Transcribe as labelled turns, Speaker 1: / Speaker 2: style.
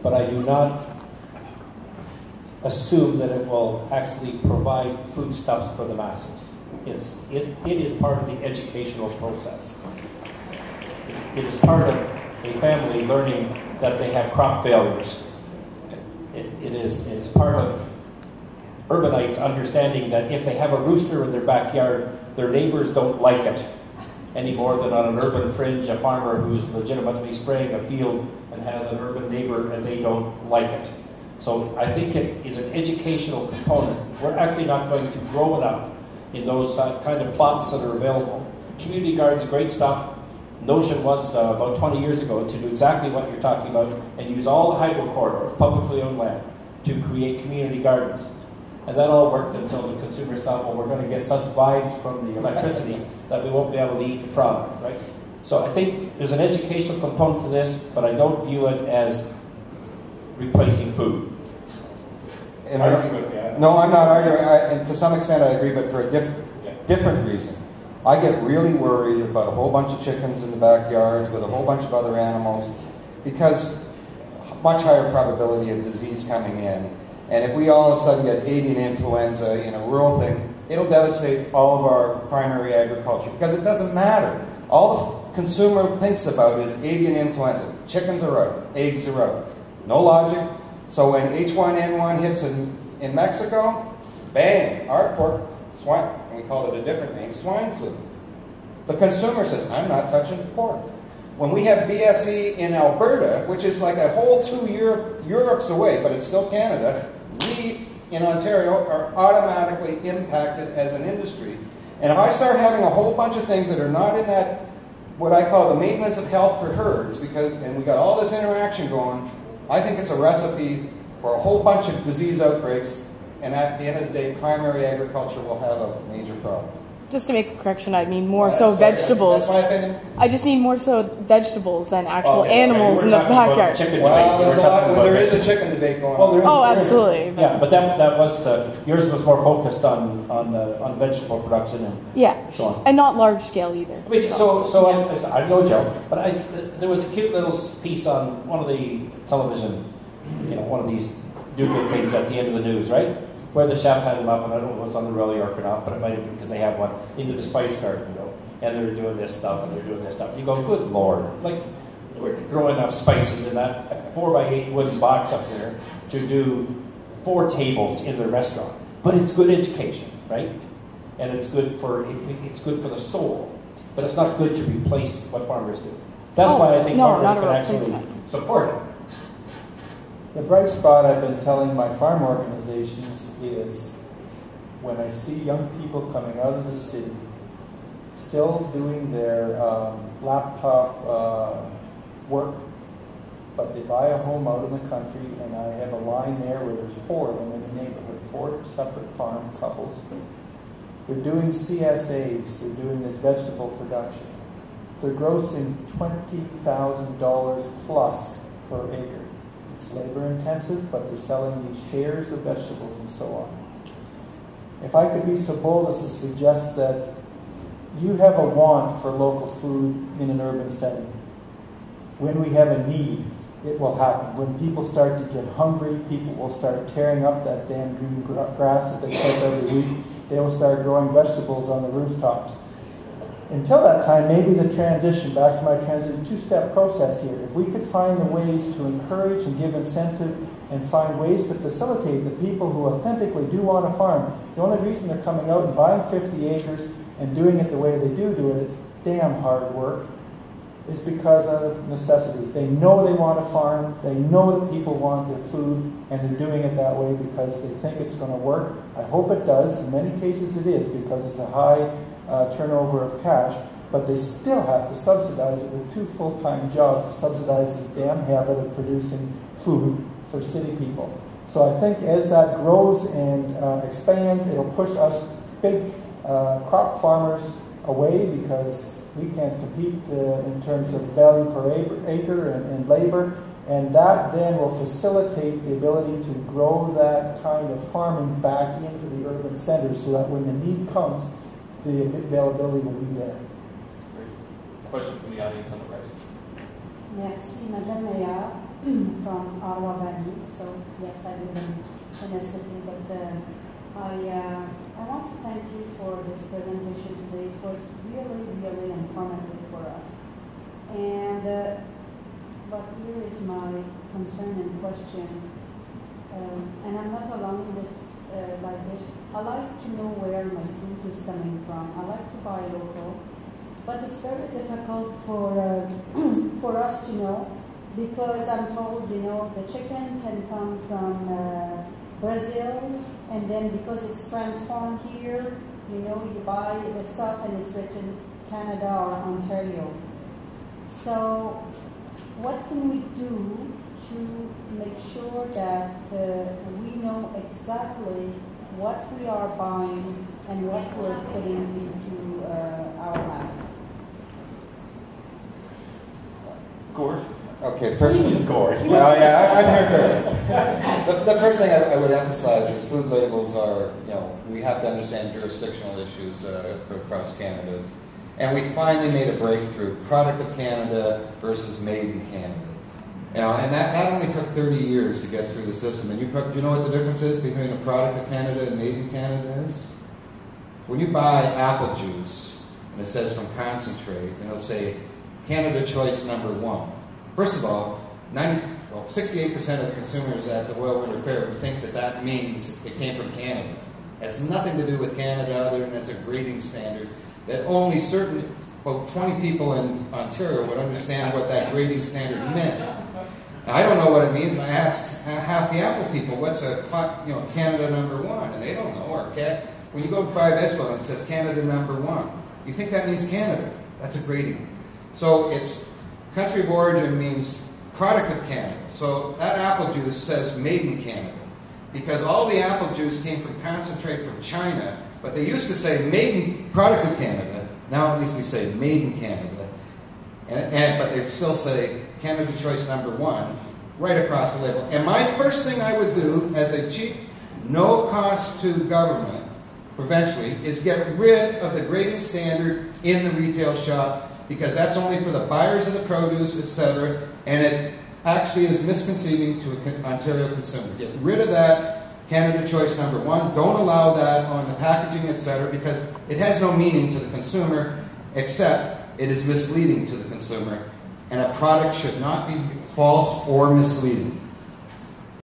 Speaker 1: but I do not assume that it will actually provide foodstuffs for the masses. It is part of the educational process. It is part of a family learning that they have crop failures. It is part of urbanites understanding that if they have a rooster in their backyard, their neighbors don't like it any more than on an urban fringe, a farmer who's legitimately spraying a field and has an urban neighbor and they don't like it. So I think it is an educational component. We're actually not going to grow enough in those kind of plots that are available. Community gardens, great stuff. Notion was about 20 years ago to do exactly what you're talking about and use all the hydro corridors, publicly owned land, to create community gardens. And that all worked until the consumers thought, well, we're going to get such vibes from the electricity that we won't be able to eat the product, right? So I think there's an educational component to this, but I don't view it as replacing food.
Speaker 2: No, I'm not arguing. And to some extent I agree, but for a different reason. I get really worried about a whole bunch of chickens in the backyard with a whole bunch of other animals because much higher probability of disease coming in. And if we all of a sudden get avian influenza in a rural thing, it'll devastate all of our primary agriculture because it doesn't matter. All the consumer thinks about is avian influenza. Chickens are out. Eggs are out. No logic. So when H1N1 hits in Mexico, bang, our pork, swine, we call it a different name, swine flu. The consumer says, I'm not touching pork. When we have BSE in Alberta, which is like a whole 2 Europes away, but it's still Canada, we in Ontario are automatically impacted as an industry. And if I start having a whole bunch of things that are not in that, what I call the maintenance of health for herds, and we got all this interaction going, I think it's a recipe for a whole bunch of disease outbreaks, and at the end of the day, primary agriculture will have a major problem.
Speaker 3: Just to make a correction, I mean more so vegetables.
Speaker 2: That's my opinion.
Speaker 3: I just need more so vegetables than actual animals in the backyard.
Speaker 2: Well, there is a chicken debate going on.
Speaker 3: Oh, absolutely.
Speaker 1: Yeah, but that was yours was more focused on vegetable production and so on.
Speaker 3: And not large scale either.
Speaker 1: I mean, so I'm no joke, but there was a cute little piece on one of the television, one of these do good things at the end of the news, right? Where the chef had them up, and I don't know if it was on the Royal York or not, but it might have been because they have one, into the spice garden, and they're doing this stuff, and they're doing this stuff. And you go, good Lord, like, we're growing enough spices in that 4x8 wooden box up there to do 4 tables in the restaurant. But it's good education, right? And it's good for the soul. But it's not good to replace what farmers do. That's why I think farmers can actually support it.
Speaker 4: The bright spot I've been telling my farm organizations is when I see young people coming out of the city still doing their laptop work, but they buy a home out in the country, and I have a line there where there's 4 of them in the neighborhood, 4 separate farm couples. They're doing CSAs, they're doing this vegetable production. They're grossing $20,000 plus per acre. It's labor intensive, but they're selling these shares of vegetables and so on. If I could be so bold as to suggest that you have a want for local food in an urban setting, when we have a need, it will happen. When people start to get hungry, people will start tearing up that damn green grass that they cut every week. They will start growing vegetables on the rooftops. Until that time, maybe the transition, back to my transition, 2-step process here. If we could find the ways to encourage and give incentive and find ways to facilitate the people who authentically do want to farm. The only reason they're coming out and buying 50 acres and doing it the way they do it, it's damn hard work, is because of necessity. They know they want to farm, they know that people want their food, and they're doing it that way because they think it's going to work. I hope it does. In many cases it is, because it's a high turnover of cash, but they still have to subsidize it with 2 full-time jobs to subsidize this damn habit of producing food for city people. So I think as that grows and expands, it'll push us big crop farmers away because we can't compete in terms of value per acre and labor, and that then will facilitate the ability to grow that kind of farming back into the urban centers so that when the need comes, the availability will be there.
Speaker 5: Question from the audience on the right.
Speaker 6: Merci, Madame Mayor.
Speaker 5: from Ottawa Valley. So yes, I live in a city, but I want to thank you for this presentation today. It was really, really informative for us. And but here is my concern and question, and I'm not alone with like this. I like to know where my food is coming from. I like to buy local, but it's very difficult for for us to know, because I'm told, you know, the chicken can come from Brazil, and then because it's transformed here, you know, you buy the stuff and it's written Canada or Ontario. So what can we do to make sure that we know exactly what we are buying and what we're putting into our land?
Speaker 1: Gord?
Speaker 2: Okay, first,
Speaker 1: Gord.
Speaker 2: well, yeah, I'm here first. The first thing I would emphasize is food labels are, you know, we have to understand jurisdictional issues across Canada. And we finally made a breakthrough, product of Canada versus made in Canada. You know, and that only took 30 years to get through the system. And do you know what the difference is between a product of Canada and made in Canada is? When you buy apple juice, and it says from concentrate, and it'll say Canada Choice #1. First of all, 68% of the consumers at the Royal Winter Fair would think that that means it came from Canada. It has nothing to do with Canada other than it's a grading standard that only certain, about 20 people in Ontario would understand what that grading standard meant. Now, I don't know what it means, and I ask half the Apple people, what's a Canada #1? And they don't know. Or when you go to buy a vegetable and it says Canada #1, you think that means Canada. That's a grading. So it's country of origin means product of Canada. So that apple juice says made in Canada, because all the apple juice came from concentrate from China, but they used to say made in product of Canada. Now at least we say made in Canada, but they still say Canada Choice #1 right across the label. And my first thing I would do as a cheap, no cost to government, provincially, is get rid of the grading standard in the retail shop, because that's only for the buyers of the produce, etc., and it actually is misconceiving to an Ontario consumer. Get rid of that Canada Choice #1. Don't allow that on the packaging, etc., because it has no meaning to the consumer, except it is misleading to the consumer, and a product should not be false or misleading.